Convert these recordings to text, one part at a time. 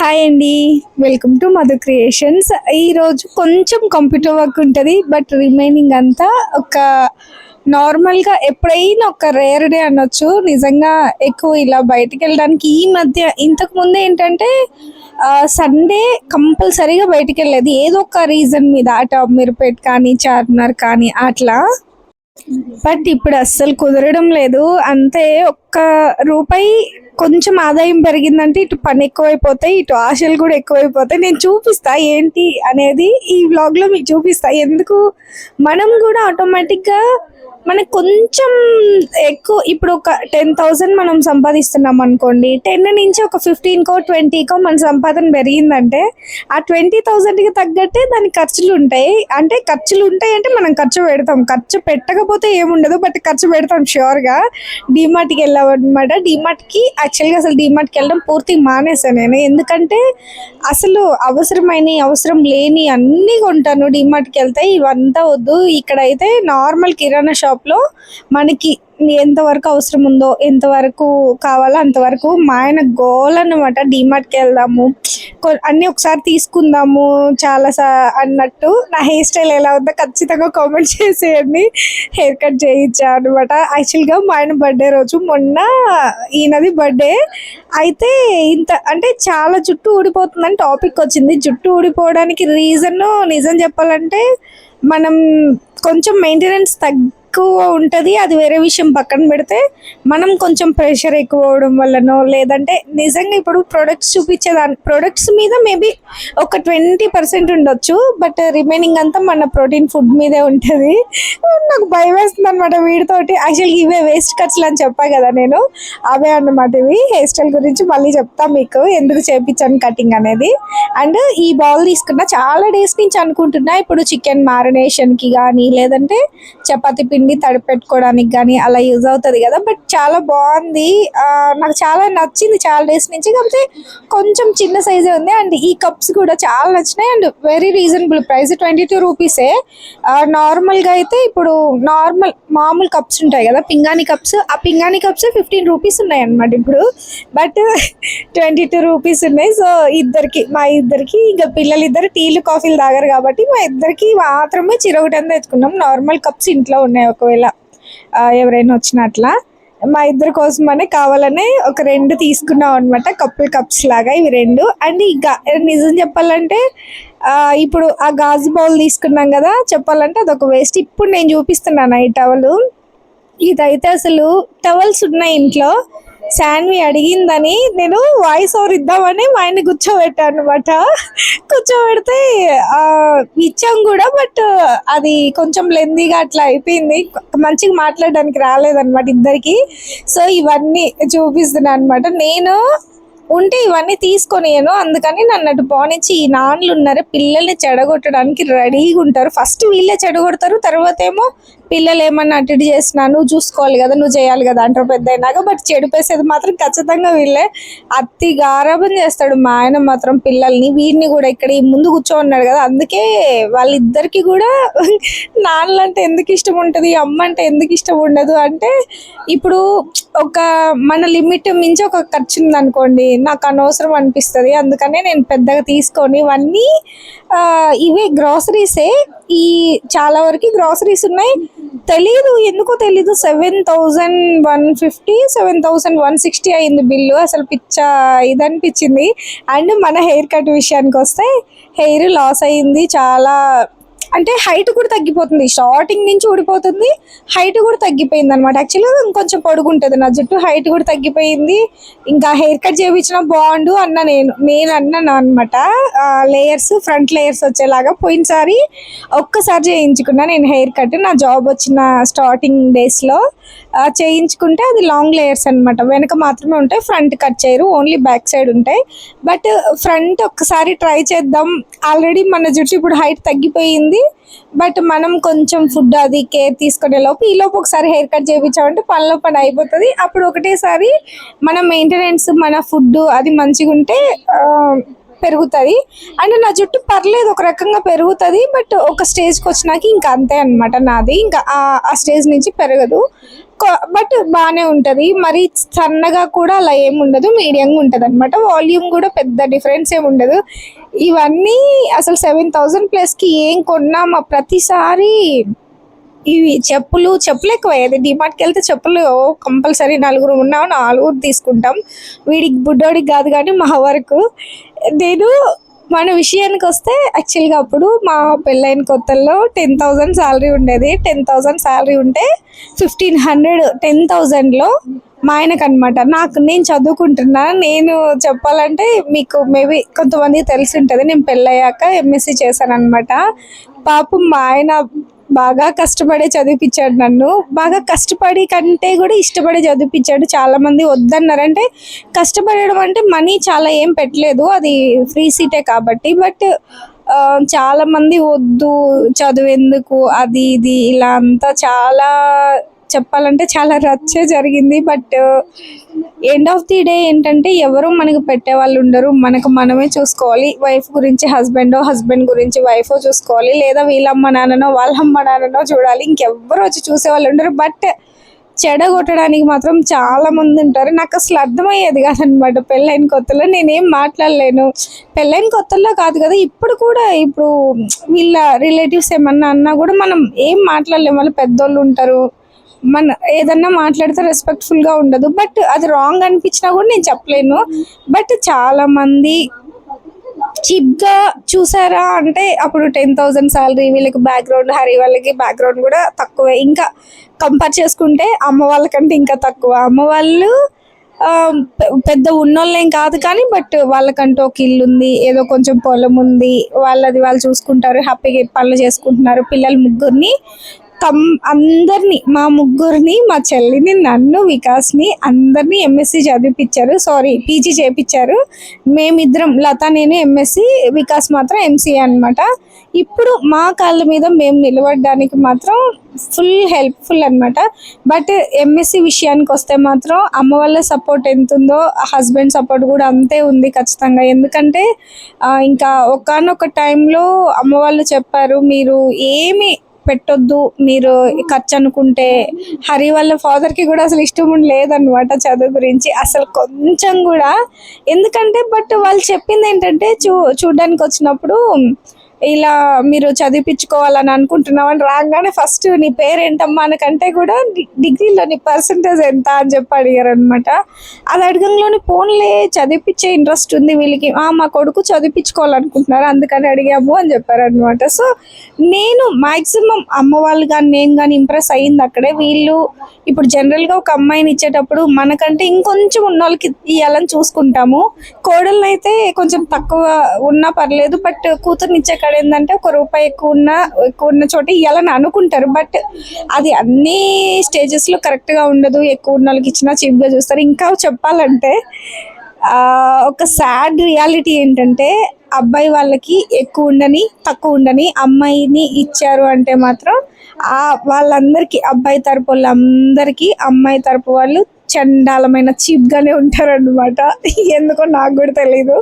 Hi అండి, welcome to Madhu creations. ఈరోజు కొంచెం కంప్యూటర్ వర్క్ ఉంటుంది, బట్ రిమైనింగ్ అంతా ఒక నార్మల్గా ఎప్పుడైనా ఒక రేర్ డే అనొచ్చు. నిజంగా ఎక్కువ ఇలా బయటికి వెళ్ళడానికి ఈ మధ్య, ఇంతకు ముందు ఏంటంటే సండే కంపల్సరీగా బయటికి వెళ్ళేది ఏదో ఒక రీజన్ మీద, అటు అమీర్పేట్ కానీ చార్మినార్ కానీ అట్లా. బట్ ఇప్పుడు అస్సలు కుదరడం లేదు. అంతే, ఒక్క రూపాయి కొంచెం ఆదాయం పెరిగిందంటే ఇటు పని ఎక్కువైపోతాయి, ఇటు ఆశలు కూడా ఎక్కువైపోతాయి. నేను చూపిస్తా ఏంటి అనేది ఈ వ్లాగ్లో మీకు చూపిస్తా. ఎందుకు మనం కూడా ఆటోమేటిక్గా మనకు కొంచెం ఎక్కువ, ఇప్పుడు ఒక 10,000 మనం సంపాదిస్తున్నాం అనుకోండి, 10 నుంచి ఒక 15కో 20కో మన సంపాదన పెరిగిందంటే ఆ 20,000కి తగ్గట్టే దానికి ఖర్చులు ఉంటాయి. అంటే ఖర్చులు ఉంటాయి అంటే మనం ఖర్చు పెడతాం. ఖర్చు పెట్టకపోతే ఏముండదు, బట్ ఖర్చు పెడతాం ష్యూర్గా. డీమార్ట్కి వెళ్ళాం అనమాట. డీమార్ట్కి యాక్చువల్గా అసలు డీమార్ట్కి వెళ్ళడం పూర్తిగా మానేసాను నేను. ఎందుకంటే అసలు అవసరం లేని అన్నీ కొంటాను డీమార్ట్కి వెళ్తే. ఇవంతా వద్దు. ఇక్కడైతే నార్మల్ కిరాణా షాప్లో మనకి ఎంతవరకు అవసరం ఉందో, ఎంతవరకు కావాలో అంతవరకు. మా ఆయన గోల్ అన్నమాట, డీమార్ట్కి వెళ్దాము, అన్నీ ఒకసారి తీసుకుందాము చాలా అన్నట్టు. నా హెయిర్ స్టైల్ ఎలా ఉందో ఖచ్చితంగా కామెంట్ చేసేయండి. హెయిర్ కట్ చేయించా అనమాట. యాక్చువల్గా మా ఆయన బర్త్డే రోజు, మొన్న ఈయనది బర్త్డే అయితే, ఇంత అంటే చాలా జుట్టు ఊడిపోతుందని టాపిక్ వచ్చింది. జుట్టు ఊడిపోవడానికి రీజన్ నిజం చెప్పాలంటే మనం కొంచెం మెయింటెనెన్స్ ఎక్కువ ఉంటుంది, అది వేరే విషయం. పక్కన పెడితే మనం కొంచెం ప్రెషర్ ఎక్కువ అవడం వల్లనో, లేదంటే నిజంగా ఇప్పుడు ప్రొడక్ట్స్ మీద మేబీ ఒక 20% ఉండొచ్చు, బట్ రిమైనింగ్ అంతా మన ప్రోటీన్ ఫుడ్ మీదే ఉంటుంది. నాకు భయం వేస్తుంది అనమాట వీటితోటి. యాక్చువల్గా ఇవే వేస్ట్ ఖర్చులు అని చెప్పా కదా నేను, అవే అన్నమాట ఇవి. హెయిర్ స్టైల్ గురించి మళ్ళీ చెప్తా మీకు, ఎందుకు చేయించాను కటింగ్ అనేది. అండ్ ఈ బౌల్ తీసుకున్నా చాలా డేస్ నుంచి అనుకుంటున్నా, ఇప్పుడు చికెన్ మ్యారినేషన్కి కానీ, లేదంటే చపాతీ పిండి తడిపెట్టుకోవడానికి కానీ అలా యూజ్ అవుతుంది కదా. బట్ చాలా బాగుంది, నాకు చాలా నచ్చింది చాలా డేస్ నుంచి. కాకపోతే కొంచెం చిన్న సైజే ఉంది. అండ్ ఈ కప్స్ కూడా చాలా నచ్చినాయి, అండ్ వెరీ రీజనబుల్ ప్రైస్, 22 రూపీసే. నార్మల్గా అయితే ఇప్పుడు మామూలు కప్స్ ఉంటాయి కదా, పింగాణి కప్స్, ఆ పింగాణి కప్స్ 15 రూపీస్ ఉన్నాయి అనమాట ఇప్పుడు. బట్ 22 రూపీస్ ఉన్నాయి. సో మా ఇద్దరికి ఇంకా పిల్లలు ఇద్దరు టీలు కాఫీలు తాగరు కాబట్టి మా ఇద్దరికి మాత్రమే చిరొకటని తెచ్చుకున్నాం. నార్మల్ కప్స్ ఇంట్లో ఉన్నాయి, ఒకవేళ ఎవరైనా వచ్చినట్లా. మా ఇద్దరి కోసమనే కావాలనే ఒక 2 తీసుకున్నాం అనమాట, కప్స్ లాగా ఇవి 2. అండ్ నిజం చెప్పాలంటే ఇప్పుడు ఆ గాజు బౌల్ తీసుకున్నాం కదా, చెప్పాలంటే అదొక వేస్ట్. ఇప్పుడు నేను చూపిస్తున్నాను ఈ టవల్. ఇదైతే అసలు టవల్స్ ఉన్నాయి ఇంట్లో, శాన్వి అడిగిందని నేను వాయిస్ ఓవర్ ఇద్దామని మా ఆయన్ని కూర్చోబెట్టాను అనమాట. కూర్చోబెడితే ఇచ్చాం కూడా, బట్ అది కొంచెం లెందీగా అట్లా అయిపోయింది, మంచిగా మాట్లాడడానికి రాలేదన్నమాట ఇద్దరికి. సో ఇవన్నీ చూపిస్తున్నాను అనమాట. నేను ఉంటే ఇవన్నీ తీసుకొనియను, అందుకని నన్ను అటు పోనిచ్చి, ఈ నాన్నలు ఉన్నారే పిల్లల్ని చెడగొట్టడానికి రెడీగా ఉంటారు. ఫస్ట్ వీళ్ళే చెడగొడతారు, తర్వాత ఏమో పిల్లలు ఏమన్నా అటు ఇటు చేసినా నువ్వు చూసుకోవాలి కదా, నువ్వు చేయాలి కదా అంటారు పెద్ద అయినాక. బట్ చెడిపేసేది మాత్రం ఖచ్చితంగా వీళ్ళే. అతి గారాబం చేస్తాడు మా ఆయన మాత్రం పిల్లల్ని. వీడిని కూడా ఇక్కడ ఈ ముందు కూర్చోన్నాడు కదా, అందుకే వాళ్ళిద్దరికి కూడా నాన్నలంటే ఎందుకు ఇష్టం ఉంటుంది, అమ్మ అంటే ఎందుకు ఇష్టం ఉండదు అంటే, ఇప్పుడు ఒక మన లిమిట్ మించి ఒక ఖర్చు ఉందనుకోండి, నాకు అనవసరం అనిపిస్తుంది. అందుకనే నేను పెద్దగా తీసుకొని ఇవన్నీ ఇవే గ్రాసరీసే. ఈ చాలా వరకు గ్రాసరీస్ ఉన్నాయి. ఎందుకో తెలీదు 7,150 7,160 అయింది బిల్లు. అసలు ఇదనిపించింది. అండ్ మన హెయిర్ కట్ విషయానికి వస్తే, హెయిర్ లాస్ అయింది చాలా. అంటే హైట్ కూడా తగ్గిపోతుంది, స్టార్టింగ్ నుంచి ఊడిపోతుంది, హైట్ కూడా తగ్గిపోయింది అనమాట. యాక్చువల్గా ఇంకొంచెం పొడుగుంటుంది నా జుట్టు, హైట్ కూడా తగ్గిపోయింది. ఇంకా హెయిర్ కట్ చేయించినా బాగుండు అన్న నేను అన్నాను అనమాట. ఫ్రంట్ లేయర్స్ వచ్చేలాగా పోయినసారి ఒక్కసారి చేయించుకున్నా నేను హెయిర్ కట్, నా జాబ్ వచ్చిన స్టార్టింగ్ డేస్లో చేయించుకుంటే. అది లాంగ్ లేయర్స్ అనమాట, వెనక మాత్రమే ఉంటాయి, ఫ్రంట్ కట్ చేయరు, ఓన్లీ బ్యాక్ సైడ్ ఉంటాయి. బట్ ఫ్రంట్ ఒక్కసారి ట్రై చేద్దాం. ఆల్రెడీ మన జుట్టు ఇప్పుడు హైట్ తగ్గిపోయింది, బట్ మనం కొంచెం ఫుడ్ అది కేర్ తీసుకునే ఈలోపు ఒకసారి హెయిర్ కట్ చేయించామంటే పనిలో పని అయిపోతుంది. అప్పుడు ఒకటేసారి మన మెయింటెనెన్స్, మన ఫుడ్ అది మంచిగా ఉంటే పెరుగుతుంది. అండ్ నా జుట్టు పర్లేదు, ఒక రకంగా పెరుగుతుంది, బట్ ఒక స్టేజ్కి వచ్చినాక ఇంకా అంతే అనమాట నాది. ఇంకా ఆ స్టేజ్ నుంచి పెరగదు. బట్ బాగానే ఉంటుంది. మరి సన్నగా కూడా అలా ఏమి ఉండదు, మీడియంగా ఉంటుంది అనమాట. వాల్యూమ్ కూడా పెద్ద డిఫరెన్స్ ఏమి ఉండదు. ఇవన్నీ అసలు 7,000 ప్లస్కి ఏం కొన్నామా ప్రతిసారి ఇవి చెప్పులు ఎక్కువ అయ్యేది. డిమార్ట్కి వెళ్తే చెప్పులు కంపల్సరీ నలుగురు ఉన్నాం, 4 తీసుకుంటాం. వీడికి బుడ్డోడికి కాదు కానీ మా వరకు. నేను మన విషయానికి వస్తే యాక్చువల్గా అప్పుడు మా పెళ్ళైన కొత్తల్లో 10,000 శాలరీ ఉండేది. 10,000 శాలరీ ఉంటే 1,500 10,000లో మా ఆయనకు అనమాట. నేను చదువుకుంటున్నా. నేను చెప్పాలంటే మీకు మేబీ కొంతమంది తెలిసి ఉంటుంది, నేను పెళ్ళయ్యాక ఎంఎస్సి చేశాను అనమాట. పాపం మా ఆయన బాగా కష్టపడే చదివిపించాడు నన్ను. బాగా కష్టపడి కంటే కూడా ఇష్టపడి చదివిపించాడు. చాలామంది వద్దన్నారంటే, కష్టపడడం అంటే మనీ చాలా ఏం పెట్టలేదు, అది ఫ్రీ సీటే కాబట్టి. బట్ చాలామంది వద్దు చదువెందుకు అది ఇది ఇలా అంతా చాలా చెప్పాలంటే చాలా రచ్చే జరిగింది. But end of the day ఏంటంటే ఎవరు మనకు పెట్టే వాళ్ళు ఉండరు, మనకు మనమే చూసుకోవాలి. వైఫ్ గురించి హస్బెండ్ గురించి వైఫ్ చూసుకోవాలి, లేదా వీళ్ళమ్మ నాన్ననో వాళ్ళమ్మ నాన్ననో చూడాలి. ఇంకెవ్వరు వచ్చి చూసేవాళ్ళు ఉండరు. బట్ చెడగొట్టడానికి మాత్రం చాలా మంది ఉంటారు. నాకు అసలు అర్థమయ్యేది కాదనమాట పెళ్ళైన కొత్తలో. నేనేం మాట్లాడలేను. పెళ్ళైన కొత్తల్లో కాదు కదా, ఇప్పుడు కూడా ఇప్పుడు వీళ్ళ రిలేటివ్స్ ఏమన్నా అన్నా కూడా మనం ఏం మాట్లాడలేము. వాళ్ళు పెద్దోళ్ళు ఉంటారు, మన ఏదన్నా మాట్లాడితే రెస్పెక్ట్ఫుల్గా ఉండదు. బట్ అది రాంగ్ అనిపించినా కూడా నేను చెప్పలేను. బట్ చాలామంది చీప్గా చూసారా అంటే, అప్పుడు 10,000 శాలరీ, వీళ్ళకి బ్యాక్గ్రౌండ్, హరి వాళ్ళకి బ్యాక్గ్రౌండ్ కూడా తక్కువే. ఇంకా కంపేర్ చేసుకుంటే అమ్మ వాళ్ళకంటే ఇంకా తక్కువ. అమ్మ వాళ్ళు పెద్ద ఉన్నోళ్ళేం కాదు కానీ, బట్ వాళ్ళకంటూ ఒక ఇల్లు ఉంది, ఏదో కొంచెం పొలం ఉంది, వాళ్ళది వాళ్ళు చూసుకుంటారు, హ్యాపీగా పనులు చేసుకుంటున్నారు. పిల్లలు ముగ్గురిని అందరినీ, మా ముగ్గురిని, మా చెల్లిని, నన్ను, వికాస్ని అందరినీ ఎంఎస్సి చదివిపించారు. పీజీ చేయించారు. మేమిద్దరం, లత నేను ఎంఎస్సి, వికాస్ మాత్రం ఎంసీఏ అనమాట. ఇప్పుడు మా కాళ్ళ మీద మేము నిలబడడానికి మాత్రం ఫుల్ హెల్ప్ఫుల్ అనమాట. బట్ ఎంఎస్సి విషయానికి వస్తే మాత్రం అమ్మ వాళ్ళ సపోర్ట్ ఎంత ఉందో హస్బెండ్ సపోర్ట్ కూడా అంతే ఉంది ఖచ్చితంగా. ఎందుకంటే ఇంకా ఒకానొక టైంలో అమ్మ వాళ్ళు చెప్పారు, మీరు ఏమి పెట్టొద్దు, మీరు ఖర్చు అనుకుంటే. హరి వాళ్ళ ఫాదర్కి కూడా అసలు ఇష్టం లేదనమాట చదువు గురించి అసలు కొంచెం కూడా. ఎందుకంటే బట్ వాళ్ళు చెప్పింది ఏంటంటే, చూడ్డానికి వచ్చినప్పుడు ఇలా మీరు చదివించుకోవాలని అనుకుంటున్నామని రాగానే ఫస్ట్ నీ పేరేంటమ్మా అనకంటే కూడా డిగ్రీలో నీ పర్సంటేజ్ ఎంత అని చెప్పి అడిగారు అనమాట. అది అడగంలోని ఫోన్లే చదివించే ఇంట్రెస్ట్ ఉంది వీళ్ళకి, మా కొడుకు చదివించుకోవాలనుకుంటున్నారు అందుకని అడిగాము అని చెప్పారు అనమాట. సో నేను మ్యాక్సిమం అమ్మ వాళ్ళు కానీ నేను కానీ ఇంప్రెస్ అయ్యింది అక్కడే. వీళ్ళు ఇప్పుడు జనరల్గా ఒక అమ్మాయిని ఇచ్చేటప్పుడు మనకంటే ఇంకొంచెం ఉన్న వాళ్ళకి ఇవ్వాలని చూసుకుంటాము. కోడళ్ళని అయితే కొంచెం తక్కువ ఉన్నా పర్లేదు, బట్ కూతుర్ని ఇచ్చే కాడ ఏంటంటే ₹1 ఎక్కువ ఉన్న చోట ఇవ్వాలని అనుకుంటారు. బట్ అది అన్ని స్టేజెస్లో కరెక్ట్గా ఉండదు. ఎక్కువ ఉన్న వాళ్ళకి ఇచ్చినా చీప్గా చూస్తారు. ఇంకా చెప్పాలంటే ఒక సాడ్ రియాలిటీ ఏంటంటే, అబ్బాయి వాళ్ళకి ఎక్కువ ఉండని తక్కువ ఉండని అమ్మాయిని ఇచ్చారు అంటే మాత్రం వాళ్ళందరికీ, అబ్బాయి తరపు వాళ్ళందరికీ అమ్మాయి తరపు వాళ్ళు చండాలమైన చీప్గానే ఉంటారనమాట. ఎందుకో నాకు కూడా తెలీదు.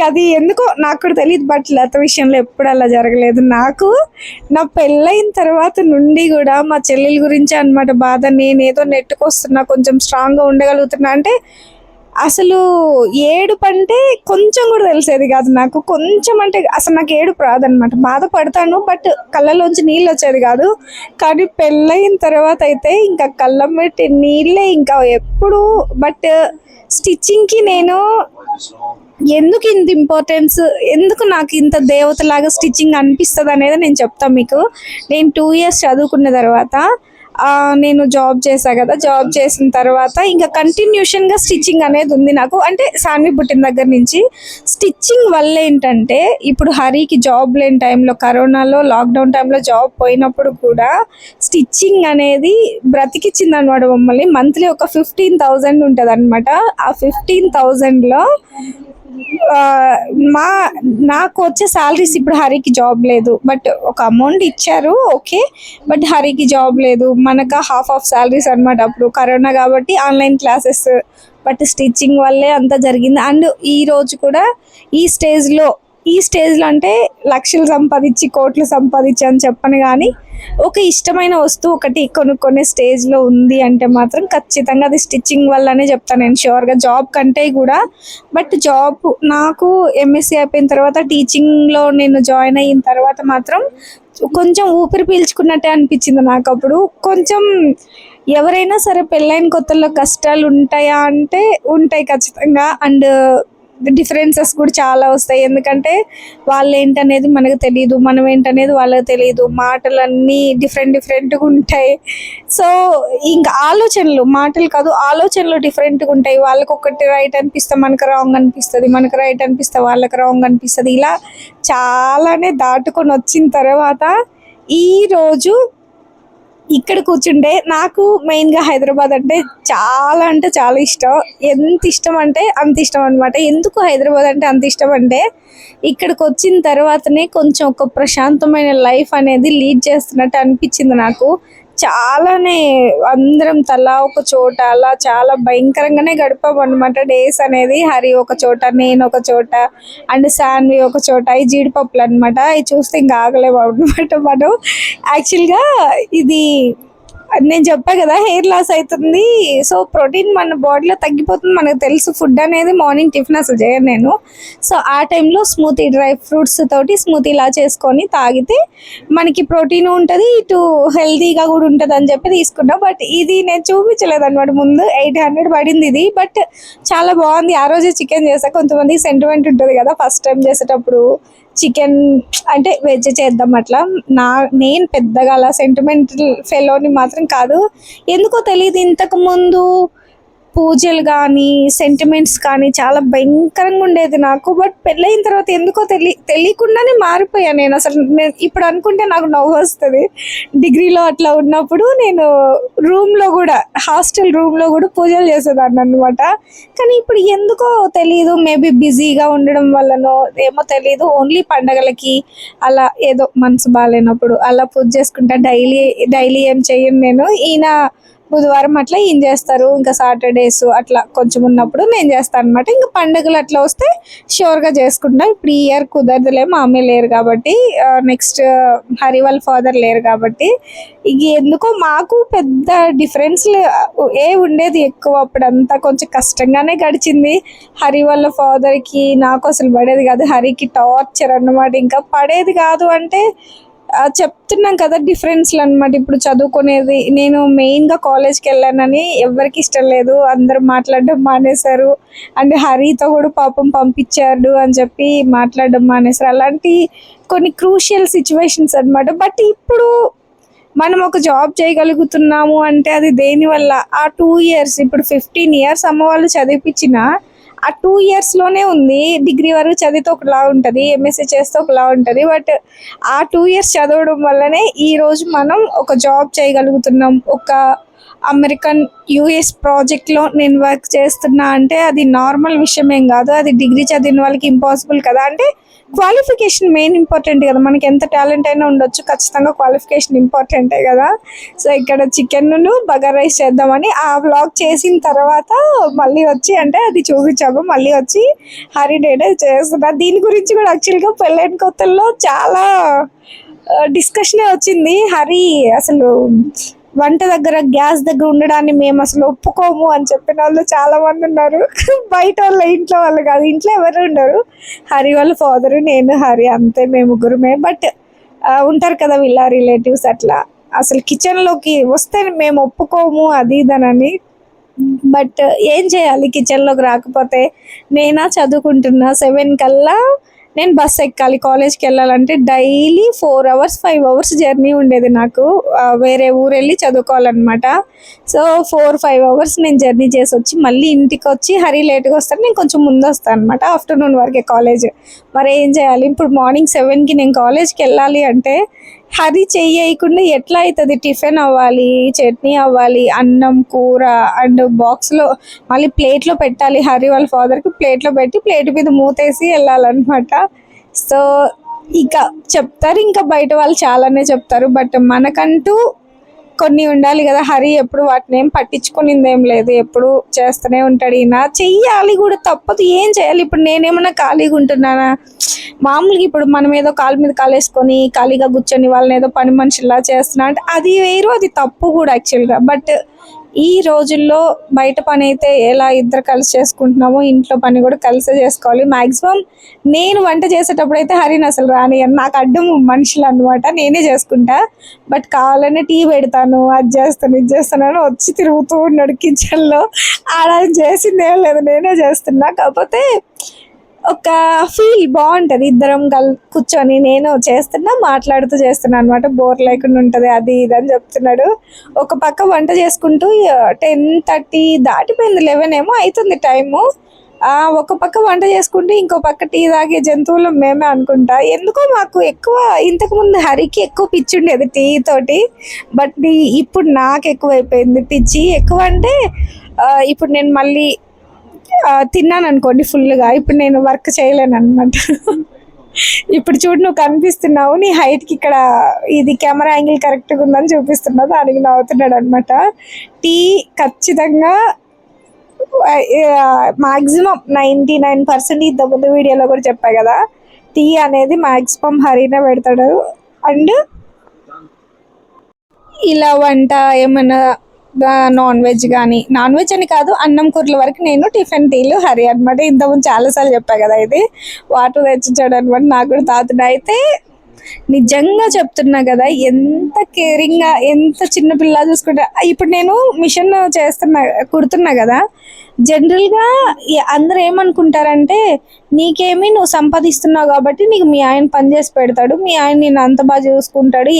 అది ఎందుకో నాకు కూడా తెలియదు. బట్ లత విషయంలో ఎప్పుడు అలా జరగలేదు. నాకు నా పెళ్ళైన తర్వాత నుండి కూడా మా చెల్లెల గురించి అనమాట బాధ. నేనేదో నెట్టుకొస్తున్నా, కొంచెం స్ట్రాంగ్గా ఉండగలుగుతున్నా అంటే అసలు ఏడుపు అంటే కొంచెం కూడా తెలిసేది కాదు నాకు. కొంచెం అంటే అసలు నాకు ఏడుపు రాదనమాట. బాధపడతాను బట్ కళ్ళలోంచి నీళ్ళు వచ్చేది కాదు. కానీ పెళ్ళయిన తర్వాత అయితే ఇంకా కళ్ళం పెట్టి నీళ్ళే ఇంకా ఎప్పుడు. బట్ స్టిచ్చింగ్కి నేను ఎందుకు ఇంత ఇంపార్టెన్స్, ఎందుకు నాకు ఇంత దేవతలాగా స్టిచ్చింగ్ అనిపిస్తుంది అనేది నేను చెప్తాను మీకు. నేను 2 years చదువుకున్న తర్వాత నేను జాబ్ చేశాను కదా. జాబ్ చేసిన తర్వాత ఇంకా కంటిన్యూషన్గా స్టిచ్చింగ్ అనేది ఉంది నాకు. అంటే సాన్వి పుట్టిన దగ్గర నుంచి స్టిచ్చింగ్ వల్ల ఏంటంటే, ఇప్పుడు హరికి జాబ్ లేని టైంలో, కరోనాలో లాక్డౌన్ టైంలో జాబ్ పోయినప్పుడు కూడా స్టిచ్చింగ్ అనేది బ్రతికిచ్చింది అనమాట మమ్మల్ని. మంత్లీ ఒక 15,000 ఉంటుంది అనమాట. ఆ 15,000లో నాకు వచ్చే శాలరీస్, ఇప్పుడు హరికి జాబ్ లేదు బట్ ఒక అమౌంట్ ఇచ్చారు ఓకే, బట్ హరికి జాబ్ లేదు. మనకు హాఫ్ ఆఫ్ శాలరీస్ అనమాట. అప్పుడు కరోనా కాబట్టి ఆన్లైన్ క్లాసెస్, బట్ స్టిచ్చింగ్ వల్లే అంతా జరిగింది. అండ్ ఈ రోజు కూడా ఈ స్టేజ్లో ఈ స్టేజ్లో అంటే లక్షలు సంపాదించి కోట్లు సంపాదించి అని చెప్పను, కానీ ఒక ఇష్టమైన వస్తువు ఒకటి కొనుక్కునే స్టేజ్లో ఉంది అంటే మాత్రం ఖచ్చితంగా అది స్టిచ్చింగ్ వల్లనే చెప్తాను నేను ష్యూర్గా, జాబ్ కంటే కూడా. బట్ జాబ్ నాకు ఎంఎస్సీ అయిపోయిన తర్వాత టీచింగ్లో నేను జాయిన్ అయిన తర్వాత మాత్రం కొంచెం ఊపిరి పీల్చుకున్నట్టే అనిపించింది నాకు. అప్పుడు కొంచెం ఎవరైనా సరే పెళ్ళైన కొత్తల్లో కష్టాలు ఉంటాయా అంటే ఉంటాయి ఖచ్చితంగా, అండ్ డిఫరెన్సెస్ కూడా చాలా వస్తాయి. ఎందుకంటే వాళ్ళు ఏంటనేది మనకు తెలియదు, మనం ఏంటనేది వాళ్ళకి తెలియదు, మాటలన్నీ డిఫరెంట్గా ఉంటాయి. సో ఇంకా ఆలోచనలు, మాటలు కాదు ఆలోచనలు డిఫరెంట్గా ఉంటాయి. వాళ్ళకి ఒకటి రైట్ అనిపిస్తే మనకు రాంగ్ అనిపిస్తుంది, మనకు రైట్ అనిపిస్తే వాళ్ళకి రాంగ్ అనిపిస్తుంది. ఇలా చాలానే దాటుకొని వచ్చిన తర్వాత ఈరోజు ఇక్కడ కూర్చుంటే నాకు మెయిన్గా హైదరాబాద్ అంటే చాలా ఇష్టం. ఎంత ఇష్టం అంటే అంత ఇష్టం అనమాట. ఎందుకు హైదరాబాద్ అంటే అంత ఇష్టం అంటే ఇక్కడికి వచ్చిన తర్వాతనే కొంచెం ఒక ప్రశాంతమైన లైఫ్ అనేది లీడ్ చేస్తున్నట్టు అనిపించింది నాకు. చాలానే అందరం తలా ఒక చోట అలా చాలా భయంకరంగానే గడిపాం అనమాట డేస్ అనేది. హరి ఒక చోట, నేను ఒక చోట, అండ్ శాన్వి ఒక చోట. ఈ జీడిపప్పులు అనమాట, ఇవి చూస్తే ఇంకా ఆగలేము అనమాట మనం. యాక్చువల్గా ఇది నేను చెప్పా కదా హెయిర్ లాస్ అవుతుంది, సో ప్రోటీన్ మన బాడీలో తగ్గిపోతుంది మనకు తెలుసు. ఫుడ్ అనేది మార్నింగ్ టిఫిన్ అసలు చేయను నేను. సో ఆ టైంలో స్మూతీ, డ్రై ఫ్రూట్స్ తోటి స్మూతీ ఇలా చేసుకొని తాగితే మనకి ప్రోటీన్ ఉంటుంది, ఇటు హెల్తీగా కూడా ఉంటుంది అని చెప్పి తీసుకున్నా. బట్ ఇది నేను చూపించలేదు అనమాట ముందు. 800 పడింది ఇది, బట్ చాలా బాగుంది. ఆ రోజే చికెన్ చేసా. కొంతమంది సెంటిమెంట్ ఉంటుంది కదా ఫస్ట్ టైం చేసేటప్పుడు చికెన్ అంటే వెజ్ చేద్దాం అట్లా. నేను పెద్దగా అలా సెంటిమెంటల్ ఫెలోని మాత్రం కాదు. ఎందుకో తెలియదు, ఇంతకుముందు పూజలు కానీ సెంటిమెంట్స్ కానీ చాలా భయంకరంగా ఉండేది నాకు. బట్ పెళ్ళైన తర్వాత ఎందుకో తెలియకుండానే మారిపోయాను నేను. అసలు ఇప్పుడు అనుకుంటే నాకు నవ్వు వస్తుంది. డిగ్రీలో అట్లా ఉన్నప్పుడు నేను రూమ్లో కూడా, హాస్టల్ రూమ్లో కూడా పూజలు చేసేదాన్ని అనమాట. కానీ ఇప్పుడు ఎందుకో తెలియదు, మేబీ బిజీగా ఉండడం వల్లనో ఏమో తెలియదు. ఓన్లీ పండగలకి అలా ఏదో మనసు బాగాలేనప్పుడు అలా పూజ చేసుకుంటా. డైలీ ఏం చెయ్యను నేను. ఈయన బుధవారం అట్లా ఏం చేస్తారు, ఇంకా సాటర్డేస్ అట్లా కొంచెం ఉన్నప్పుడు నేను చేస్తాను అనమాట. ఇంకా పండుగలు అట్లా వస్తే షూర్గా చేసుకుంటా. ఇప్పుడు ఈ ఇయర్ కుదరదులే, మా అమ్మ లేరు కాబట్టి, నెక్స్ట్ హరి వాళ్ళ ఫాదర్ లేరు కాబట్టి. ఇక ఎందుకో మాకు పెద్ద డిఫరెన్స్ ఉండేది ఎక్కువ. అప్పుడంతా కొంచెం కష్టంగానే గడిచింది. హరి వాళ్ళ ఫాదర్కి నాకు అసలు పడేది కాదు, హరికి టార్చర్ అన్నమాట. ఇంకా పడేది కాదు అంటే చెప్తున్నాం కదా డిఫరెన్స్లు అనమాట. ఇప్పుడు చదువుకునేది నేను మెయిన్గా కాలేజ్కి వెళ్ళానని ఎవరికి ఇష్టం లేదు, అందరూ మాట్లాడడం మానేశారు. అండ్ హరితో కూడా పాపం పంపించారు అని చెప్పి మాట్లాడడం మానేశారు. అలాంటి కొన్ని క్రూషియల్ సిచ్యువేషన్స్ అనమాట. బట్ ఇప్పుడు మనం ఒక జాబ్ చేయగలుగుతున్నాము అంటే అది దేనివల్ల? ఆ 2 years, ఇప్పుడు 15 years అమ్మ వాళ్ళు చదివిపించిన ఆ 2 yearsలోనే ఉంది. డిగ్రీ వరకు చదివితే ఒకలా ఉంటుంది, ఎంఎస్సీ చేస్తే ఒకలా ఉంటుంది. బట్ ఆ 2 years చదవడం వల్లనే ఈరోజు మనం ఒక జాబ్ చేయగలుగుతున్నాం. ఒక అమెరికన్ యుఎస్ ప్రాజెక్ట్లో నేను వర్క్ చేస్తున్నా అంటే అది నార్మల్ విషయం ఏం కాదు. అది డిగ్రీ చదివిన వాళ్ళకి ఇంపాసిబుల్ కదా. అంటే క్వాలిఫికేషన్ మెయిన్ ఇంపార్టెంట్ కదా. మనకి ఎంత టాలెంట్ అయినా ఉండొచ్చు, ఖచ్చితంగా క్వాలిఫికేషన్ ఇంపార్టెంటే కదా. సో ఇక్కడ చికెన్ను బగారా రైస్ చేద్దామని ఆ వ్లాగ్ చేసిన తర్వాత మళ్ళీ వచ్చి అంటే అది చూపించాము, మళ్ళీ వచ్చి హరి డేటే చేస్తున్నా. దీని గురించి కూడా యాక్చువల్గా పెళ్ళైన కొత్తల్లో చాలా డిస్కషనే వచ్చింది. హరి అసలు వంట దగ్గర, గ్యాస్ దగ్గర ఉండడాన్ని మేము అసలు ఒప్పుకోము అని చెప్పిన వాళ్ళు చాలా మంది ఉన్నారు. బయట వాళ్ళ, ఇంట్లో వాళ్ళు కాదు, ఇంట్లో ఎవరు ఉండరు. హరి వాళ్ళ ఫాదరు, నేను, హరి, అంతే మేము ముగ్గురమే. బట్ ఉంటారు కదా వీళ్ళ రిలేటివ్స్, అట్లా అసలు కిచెన్లోకి వస్తే మేము ఒప్పుకోము అది ఇదనని. బట్ ఏం చేయాలి, కిచెన్లోకి రాకపోతే. నేనా చదువుకుంటున్నా, 7 కల్లా నేను బస్ ఎక్కాలి కాలేజ్కి వెళ్ళాలంటే. డైలీ 4 hours 5 hours జర్నీ ఉండేది నాకు, వేరే ఊరు వెళ్ళి చదువుకోవాలన్నమాట. సో 4-5 hours నేను జర్నీ చేసి వచ్చి మళ్ళీ ఇంటికి వచ్చి హరి లేట్గా వస్తాను, నేను కొంచెం ముందు వస్తాను అనమాట. ఆఫ్టర్నూన్ వరకే కాలేజ్. మరి ఏం చేయాలి, ఇప్పుడు మార్నింగ్ 7కి నేను కాలేజ్కి వెళ్ళాలి అంటే హరి చెయ్యకుండా ఎట్లా అవుతుంది? టిఫిన్ అవ్వాలి, చట్నీ అవ్వాలి, అన్నం, కూర, అండ్ బాక్స్లో మళ్ళీ ప్లేట్లో పెట్టాలి. హరి వాళ్ళ ఫాదర్కి ప్లేట్లో పెట్టి ప్లేట్ మీద మూతేసి వెళ్ళాలన్నమాట. సో ఇక చెప్తారు, ఇంకా బయట వాళ్ళు చాలానే చెప్తారు. బట్ మనకంటూ కొన్ని ఉండాలి కదా. హరి ఎప్పుడు వాటిని ఏం పట్టించుకునింది ఏం లేదు, ఎప్పుడు చేస్తూనే ఉంటాడు. ఈయన చెయ్యాలి కూడా తప్పదు, ఏం చేయాలి. ఇప్పుడు నేనేమన్నా ఖాళీగా ఉంటున్నానా? మామూలుగా ఇప్పుడు మనం ఏదో కాలు మీద కాలు వేసుకొని ఖాళీగా కూర్చొని వాళ్ళని ఏదో పని మనిషిలా చేస్తున్నా అంటే అది వేరు, అది తప్పు కూడా యాక్చువల్గా. బట్ ఈ రోజుల్లో బయట పని అయితే ఎలా ఇద్దరు కలిసి చేసుకుంటున్నామో ఇంట్లో పని కూడా కలిసే చేసుకోవాలి. మ్యాక్సిమం నేను వంట చేసేటప్పుడు అయితే హరిని అసలు రానియను, నాకు అడ్డం మనుషులు అనమాట, నేనే చేసుకుంటా. బట్ కావాలనే టీ పెడతాను, అది చేస్తాను ఇది చేస్తాను అని వచ్చి తిరుగుతూ ఉన్నాడు కిచెన్లో. ఆడ చేసింది ఏం లేదు, నేనే చేస్తున్నా. కాకపోతే ఒక ఫీల్ బాగుంటుంది, ఇద్దరం కూర్చొని నేను చేస్తున్నా మాట్లాడుతూ చేస్తున్నా అనమాట, బోర్ లేకుండా ఉంటుంది అది ఇది అని చెప్తున్నాడు. ఒక పక్క వంట చేసుకుంటూ 10:30 దాటిపోయింది, 11 ఏమో అవుతుంది టైము. ఒక పక్క వంట చేసుకుంటూ ఇంకో పక్క టీ తాగే జంతువులు మేమే అనుకుంటా. ఎందుకో మాకు ఎక్కువ, ఇంతకుముందు హరికి ఎక్కువ పిచ్చి ఉండేది టీ తోటి, బట్ ఇప్పుడు నాకు ఎక్కువ అయిపోయింది పిచ్చి. ఎక్కువ అంటే ఇప్పుడు నేను మళ్ళీ తిన్నాను అనుకోండి ఫుల్గా, ఇప్పుడు నేను వర్క్ చేయలేను అనమాట. ఇప్పుడు చూడు, నువ్వు కనిపిస్తున్నావు, నీ హైట్కి ఇక్కడ ఇది కెమెరా యాంగిల్ కరెక్ట్గా ఉందని చూపిస్తున్నా, దానికి నవ్వుతున్నాడు అనమాట. టీ ఖచ్చితంగా మాక్సిమం 99% ఇంతకుముందు వీడియోలో కూడా చెప్పా కదా, టీ అనేది మాక్సిమం హరినే పెడతాడు. అండ్ ఇలా వంట ఏమన్నా నాన్ వెజ్ కానీ, నాన్ వెజ్ అని కాదు, అన్నం కూరల వరకు నేను, టిఫిన్ టీలు హరి అనమాట. ఇంతకుముందు చాలాసార్లు చెప్పా కదా, ఇది వాటర్ తెచ్చించాడు అనమాట, నాకు కూడా తాగుతున్నా. అయితే నిజంగా చెప్తున్నా కదా, ఎంత కేరింగ్గా, ఎంత చిన్నపిల్ల చూసుకుంటా. ఇప్పుడు నేను మిషన్ చేస్తున్నా, కుడుతున్నా కదా, జనరల్గా అందరూ ఏమనుకుంటారంటే నీకేమి, నువ్వు సంపాదిస్తున్నావు కాబట్టి నీకు మీ ఆయన పని చేసి పెడతాడు, మీ ఆయన నేను అంత బాగా చూసుకుంటాడు,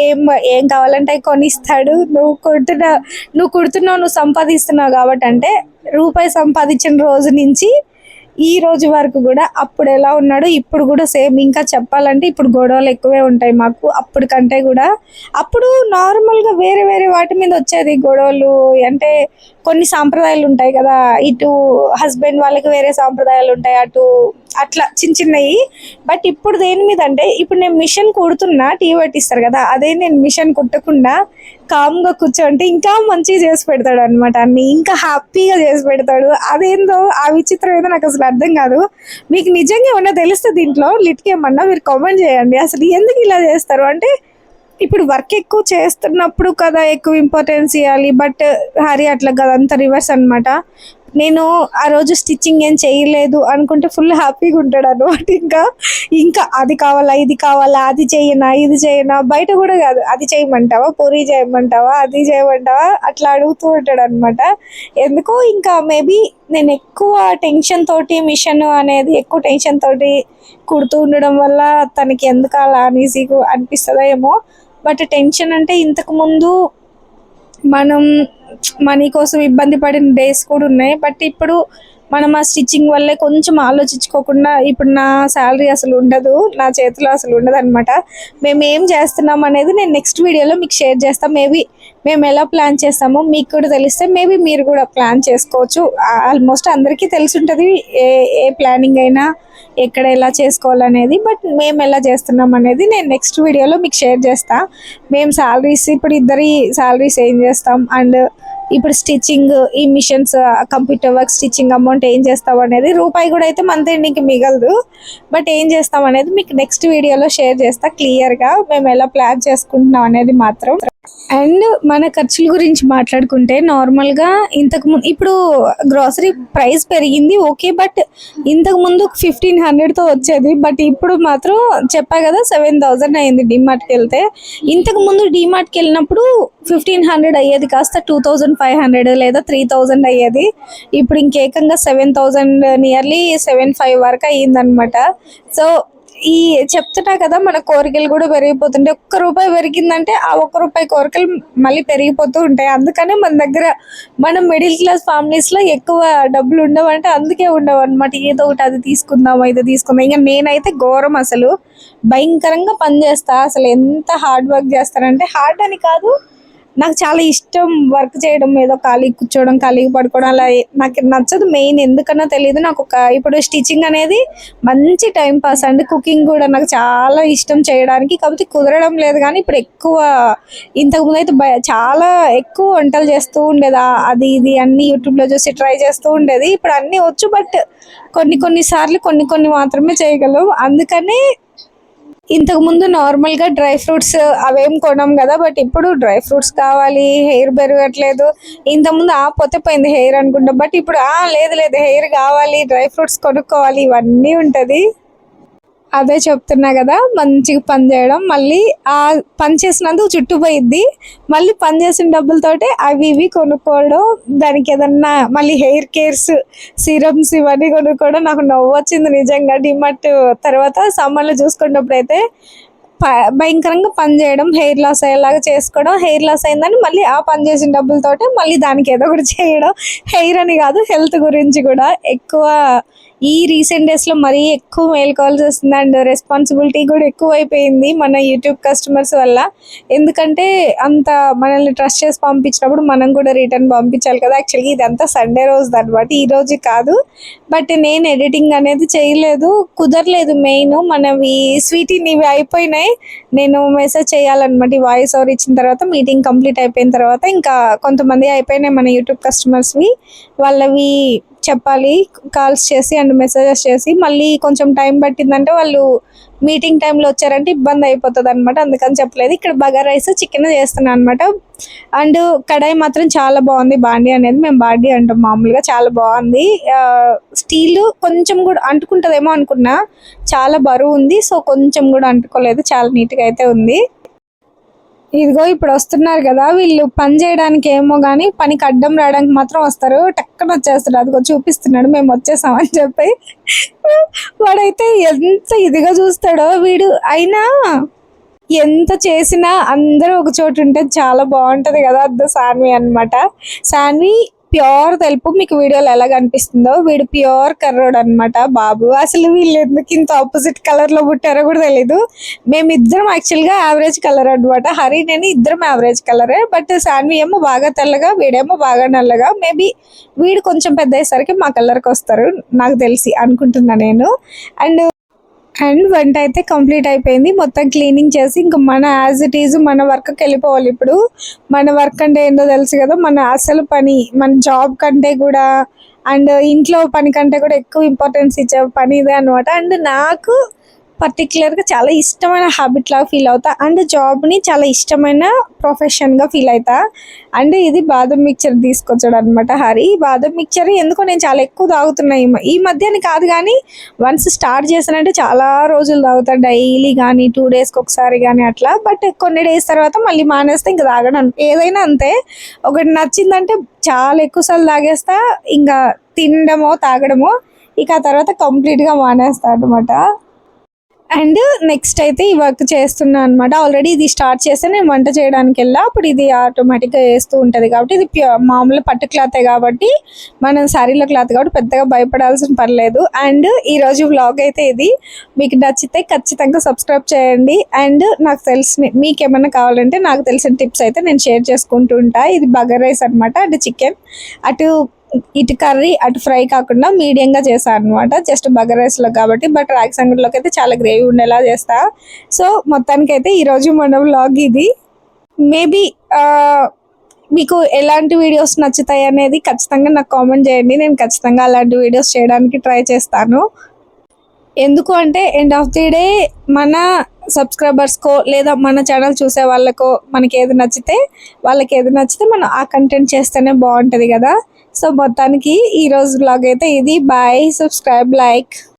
ఏం ఏం కావాలంటే అవి కొనిస్తాడు, నువ్వు కుడుతున్నావు, నువ్వు సంపాదిస్తున్నావు కాబట్టి. అంటే రూపాయి సంపాదించిన రోజు నుంచి ఈ రోజు వరకు కూడా అప్పుడు ఎలా ఉన్నాడు ఇప్పుడు కూడా సేమ్. ఇంకా చెప్పాలంటే ఇప్పుడు గొడవలు ఎక్కువే ఉంటాయి మాకు అప్పుడు కంటే కూడా. అప్పుడు నార్మల్గా వేరే వేరే వాటి మీద వచ్చేది గొడవలు, అంటే కొన్ని సాంప్రదాయాలు ఉంటాయి కదా, ఇటు హస్బెండ్ వాళ్ళకి వేరే సాంప్రదాయాలు ఉంటాయి, అటు అట్లా చిన్న చిన్నవి. బట్ ఇప్పుడు దేని మీద అంటే, ఇప్పుడు నేను మిషన్ కుడుతున్నా, టీ పట్టిస్తారు కదా, అదే నేను మిషన్ కుట్టకుండా కామ్గా కూర్చోంటే ఇంకా మంచిగా చేసి పెడతాడు అనమాట, అన్ని ఇంకా హ్యాపీగా చేసి పెడతాడు. అదేందో ఆ విచిత్రం ఏదో నాకు అసలు అర్థం కాదు. మీకు నిజంగా ఏమన్నా తెలిస్తే దీంట్లో లిట్కేమన్నా మీరు కామెంట్ చేయండి, అసలు ఎందుకు ఇలా చేస్తారు అంటే. ఇప్పుడు వర్క్ ఎక్కువ చేస్తున్నప్పుడు కదా ఎక్కువ ఇంపార్టెన్స్ ఇవ్వాలి, బట్ హరి అట్లా కదా, అంత రివర్స్ అనమాట. నేను ఆ రోజు స్టిచ్చింగ్ ఏం చేయలేదు అనుకుంటే ఫుల్ హ్యాపీగా ఉంటాడు అనమాట. ఇంకా అది కావాలా ఇది కావాలా, అది చేయనా ఇది చేయనా, బయట కూడా కాదు, అది చేయమంటావా, పూరి చేయమంటావా, అది చేయమంటావా, అట్లా అడుగుతూ ఉంటాడు అనమాట. ఎందుకో ఇంకా మేబీ నేను ఎక్కువ టెన్షన్ తోటి, మిషన్ అనేది ఎక్కువ టెన్షన్ తోటి కుడుతూ ఉండడం వల్ల తనకి ఎందుకు అలా ఈజీగా అనిపిస్తుందో ఏమో. బట్ టెన్షన్ అంటే ఇంతకుముందు మనం మనీ కోసం ఇబ్బంది పడిన డేస్ కూడా ఉన్నాయి. బట్ ఇప్పుడు మనం ఆ స్టిచ్చింగ్ వల్లే కొంచెం ఆలోచించుకోకుండా, ఇప్పుడు నా శాలరీ అసలు ఉండదు, నా చేతిలో అసలు ఉండదు అనమాట. మేము ఏం చేస్తున్నాం అనేది నేను నెక్స్ట్ వీడియోలో మీకు షేర్ చేస్తాం. మేబీ మేము ఎలా ప్లాన్ చేస్తామో మీకు కూడా తెలిస్తే మేబీ మీరు కూడా ప్లాన్ చేసుకోవచ్చు. ఆల్మోస్ట్ అందరికీ తెలిసి ఉంటుంది ఏ ఏ ప్లానింగ్ అయినా ఎక్కడ ఎలా చేసుకోవాలనేది. బట్ మేము ఎలా చేస్తున్నాం అనేది నేను నెక్స్ట్ వీడియోలో మీకు షేర్ చేస్తా. మేము శాలరీస్, ఇప్పుడు ఇద్దరి శాలరీస్ ఏం చేస్తాం, అండ్ ఇప్పుడు స్టిచ్చింగ్, ఈ machines, computer work, stitching amount ఏం చేస్తాం అనేది, రూపాయి కూడా అయితే మంత్ ఎండింగ్కి మిగలదు. బట్ ఏం చేస్తాం అనేది మీకు నెక్స్ట్ వీడియోలో షేర్ చేస్తా క్లియర్గా, మేము ఎలా ప్లాన్ చేసుకుంటున్నాం అనేది మాత్రం. అండ్ మన ఖర్చుల గురించి మాట్లాడుకుంటే, నార్మల్గా ఇంతకుముందు, ఇప్పుడు గ్రాసరీ ప్రైస్ పెరిగింది ఓకే, బట్ ఇంతకుముందు 1500తో వచ్చేది, బట్ ఇప్పుడు మాత్రం చెప్పా కదా 7000 అయింది డిమార్ట్కి వెళ్తే. ఇంతకుముందు డిమార్ట్కి వెళ్ళినప్పుడు 1500 అయ్యేది కాస్త 2500 లేదా 3000 అయ్యేది. ఇప్పుడు ఇంకేకంగా 7000, నియర్లీ 75 వరకు అయ్యిందనమాట. సో ఈ చెప్తున్నా కదా, మన కోరికలు కూడా పెరిగిపోతుంటాయి. ఒక్క రూపాయి పెరిగిందంటే ఆ ఒక్క రూపాయి కోరికలు మళ్ళీ పెరిగిపోతూ ఉంటాయి. అందుకనే మన దగ్గర, మనం మిడిల్ క్లాస్ ఫ్యామిలీస్లో ఎక్కువ డబ్బులు ఉండవంటే అందుకే ఉండవు అనమాట. ఏదో ఒకటి అది తీసుకుందాం, ఇది తీసుకుందాం. ఇంకా నేనైతే ఘోరం, అసలు భయంకరంగా పని చేస్తా. అసలు ఎంత హార్డ్ వర్క్ చేస్తానంటే, హార్డ్ అని కాదు, నాకు చాలా ఇష్టం వర్క్ చేయడం, ఏదో ఖాళీ కూర్చోవడం, ఖాళీగా పడుకోవడం అలా నాకు నచ్చదు. మెయిన్ ఎందుకన్నా తెలియదు, నాకు ఇప్పుడు స్టిచ్చింగ్ అనేది మంచి టైం పాస్ అండి. కుకింగ్ కూడా నాకు చాలా ఇష్టం చేయడానికి, కాకపోతే కుదరడం లేదు. కానీ ఇప్పుడు ఎక్కువ, ఇంతకుముందు అయితే చాలా ఎక్కువ వంటలు చేస్తూ ఉండేది. అది ఇది అన్ని యూట్యూబ్లో చూసి ట్రై చేస్తూ ఉండేది. ఇప్పుడు అన్నీ వచ్చు, బట్ కొన్ని సార్లు కొన్ని మాత్రమే చేయగలం. అందుకని ఇంతకు ముందు నార్మల్గా డ్రై ఫ్రూట్స్ అవేం కొనం కదా, బట్ ఇప్పుడు డ్రై ఫ్రూట్స్ కావాలి, హెయిర్ పెరగట్లేదు. ఇంతకుముందు పోతే పోయింది హెయిర్ అనుకుంటా, బట్ ఇప్పుడు లేదు హెయిర్ కావాలి, డ్రై ఫ్రూట్స్ కొనుక్కోవాలి, ఇవన్నీ ఉంటుంది. అదే చెప్తున్నా కదా, మంచిగా పని చేయడం, మళ్ళీ ఆ పని చేసినందుకు చుట్టూ పోయిద్ది, మళ్ళీ పని చేసిన డబ్బులతోటి అవి ఇవి కొనుక్కోవడం, దానికి ఏదన్నా మళ్ళీ హెయిర్ కేర్స్, సిరమ్స్ ఇవన్నీ కొనుక్కోవడం. నాకు నవ్వు వచ్చింది నిజంగా. డిమార్ట్ తర్వాత సామాన్లు చూసుకున్నప్పుడు అయితే భయంకరంగా పని చేయడం, హెయిర్ లాస్ అయ్యేలాగా చేసుకోవడం, హెయిర్ లాస్ అయిందని మళ్ళీ ఆ పని చేసిన డబ్బులతోటే మళ్ళీ దానికి ఏదో ఒకటి చేయడం. హెయిర్ అని కాదు, హెల్త్ గురించి కూడా ఎక్కువ ఈ రీసెంట్ డేస్లో మరీ ఎక్కువ మేల్కోవాల్సి వస్తుంది. అండ్ రెస్పాన్సిబిలిటీ కూడా ఎక్కువ అయిపోయింది మన యూట్యూబ్ కస్టమర్స్ వల్ల. ఎందుకంటే అంత మనల్ని ట్రస్ట్ చేసి పంపించినప్పుడు మనం కూడా రిటర్న్ పంపించాలి కదా. యాక్చువల్గా ఇదంతా సండే రోజు అనమాట, ఈ రోజు కాదు. బట్ నేను ఎడిటింగ్ అనేది చేయలేదు, కుదరలేదు. మెయిన్ మనవి స్వీటీని ఇవి అయిపోయినాయి. నేను మెసేజ్ చేయాలన్నమాట, ఈ వాయిస్ ఓవర్ ఇచ్చిన తర్వాత, మీటింగ్ కంప్లీట్ అయిపోయిన తర్వాత ఇంకా కొంతమంది అయిపోయినాయి మన యూట్యూబ్ కస్టమర్స్వి, వాళ్ళవి చెప్పాలి కాల్స్ చేసి అండ్ మెసేజెస్ చేసి. మళ్ళీ కొంచెం టైం పట్టిందంటే వాళ్ళు మీటింగ్ టైంలో వచ్చారంటే ఇబ్బంది అయిపోతుంది అనమాట, అందుకని చెప్పలేదు. ఇక్కడ బగారా రైస్ చికెన్ చేస్తున్నాను అనమాట. అండ్ కడాయి మాత్రం చాలా బాగుంది. బాండి అనేది మేము బాండి అంటాం మామూలుగా, చాలా బాగుంది. స్టీల్ కొంచెం కూడా అంటుకుంటుందేమో అనుకున్నా, చాలా బరువు ఉంది. సో కొంచెం కూడా అంటుకోలేదు, చాలా నీట్గా అయితే ఉంది. ఇదిగో ఇప్పుడు వస్తున్నారు కదా వీళ్ళు, పని చేయడానికి ఏమో కానీ పనికి అడ్డం రావడానికి మాత్రం వస్తారు. టక్కన వచ్చేస్తాడు, అదిగో చూపిస్తున్నాడు మేము వచ్చేసామని చెప్పి. వాడైతే ఎంత ఇదిగా చూస్తాడో వీడు. అయినా ఎంత చేసినా అందరూ ఒక చోటు ఉంటే చాలా బాగుంటది కదా. అద్దు సాన్వి అనమాట. సాన్వి ప్యూర్ తెలుపు, మీకు వీడియోలో ఎలా కనిపిస్తుందో, వీడు ప్యూర్ కర్రోడ్ అనమాట బాబు. అసలు వీళ్ళు ఎందుకు ఇంత ఆపోజిట్ కలర్ లో పుట్టారో కూడా తెలీదు. మేమిద్దరం యాక్చువల్గా యావరేజ్ కలర్ అనమాట. హరి నేను ఇద్దరం యావరేజ్ కలరే, బట్ సాన్వి ఏమో బాగా తెల్లగా, వీడేమో బాగా నల్లగా. మేబీ వీడు కొంచెం పెద్ద అయ్యేసరికి మా కలర్కి వస్తారు నాకు తెలిసి అనుకుంటున్నా నేను. అండ్ వంట అయితే కంప్లీట్ అయిపోయింది. మొత్తం క్లీనింగ్ చేసి ఇంకా మన యాజ్ ఇట్ ఈజ్ మన వర్క్కి వెళ్ళిపోవాలి. ఇప్పుడు మన వర్క్ అంటే ఏందో తెలుసు కదా, మన అసలు పని, మన జాబ్ కంటే కూడా అండ్ ఇంట్లో పని కంటే కూడా ఎక్కువ ఇంపార్టెన్స్ ఇచ్చే పని ఇదే అనమాట. అండ్ నాకు పర్టికులర్గా చాలా ఇష్టమైన హ్యాబిట్ లాగా ఫీల్ అవుతా, అండ్ జాబ్ని చాలా ఇష్టమైన ప్రొఫెషన్గా ఫీల్ అవుతా. అండ్ ఇది బాదం మిక్చర్ తీసుకొచ్చాడు అనమాట హరి. బాదం మిక్చర్ ఎందుకో నేను చాలా ఎక్కువ తాగుతున్నా ఈ మధ్యని కాదు, కానీ వన్స్ స్టార్ట్ చేశానంటే చాలా రోజులు తాగుతా, డైలీ కానీ 2 డేస్కి ఒకసారి కానీ అట్లా. బట్ కొన్ని డేస్ తర్వాత మళ్ళీ మానేస్తే ఇంకా తాగడం. ఏదైనా అంతే, ఒకటి నచ్చిందంటే చాలా ఎక్కువసార్లు తాగేస్తా, ఇంకా తినడమో తాగడమో, ఇక ఆ తర్వాత కంప్లీట్గా మానేస్తా అనమాట. అండ్ నెక్స్ట్ అయితే ఈ వర్క్ చేస్తున్నా అనమాట. ఆల్రెడీ ఇది స్టార్ట్ చేస్తే నేను వంట చేయడానికి వెళ్ళా, అప్పుడు ఇది ఆటోమేటిక్గా వేస్తూ ఉంటుంది. కాబట్టి ఇది మామూలు పట్టు క్లాతే కాబట్టి, మనం శారీలో క్లాత్ కాబట్టి పెద్దగా భయపడాల్సిన పర్లేదు. అండ్ ఈరోజు వ్లాగ్ అయితే ఇది. మీకు నచ్చితే ఖచ్చితంగా సబ్స్క్రైబ్ చేయండి. అండ్ నాకు తెలిసిన మీకు ఏమైనా కావాలంటే నాకు తెలిసిన టిప్స్ అయితే నేను షేర్ చేసుకుంటూ ఉంటా. ఇది బగారా రైస్ అనమాట, అంటే చికెన్ ఇటు కర్రీ అటు ఫ్రై కాకుండా మీడియంగా చేస్తాను అనమాట, జస్ట్ బగారా రైస్లో కాబట్టి. బట్ రాగి సంగటిలోకి అయితే చాలా గ్రేవీ ఉండేలా చేస్తా. సో మొత్తానికైతే ఈరోజు మన వ్లాగ్ ఇది. మేబీ మీకు ఎలాంటి వీడియోస్ నచ్చుతాయి అనేది ఖచ్చితంగా నాకు కామెంట్ చేయండి. నేను ఖచ్చితంగా అలాంటి వీడియోస్ చేయడానికి ట్రై చేస్తాను. ఎందుకు అంటే ఎండ్ ఆఫ్ ది డే మన సబ్స్క్రైబర్స్కో లేదా మన ఛానల్ చూసే వాళ్ళకో వాళ్ళకి ఏది నచ్చితే మనం ఆ కంటెంట్ చేస్తేనే బాగుంటుంది కదా. సో మొత్తానికి ఈరోజు వ్లాగ్ అయితే ఇది. Bye, subscribe, like.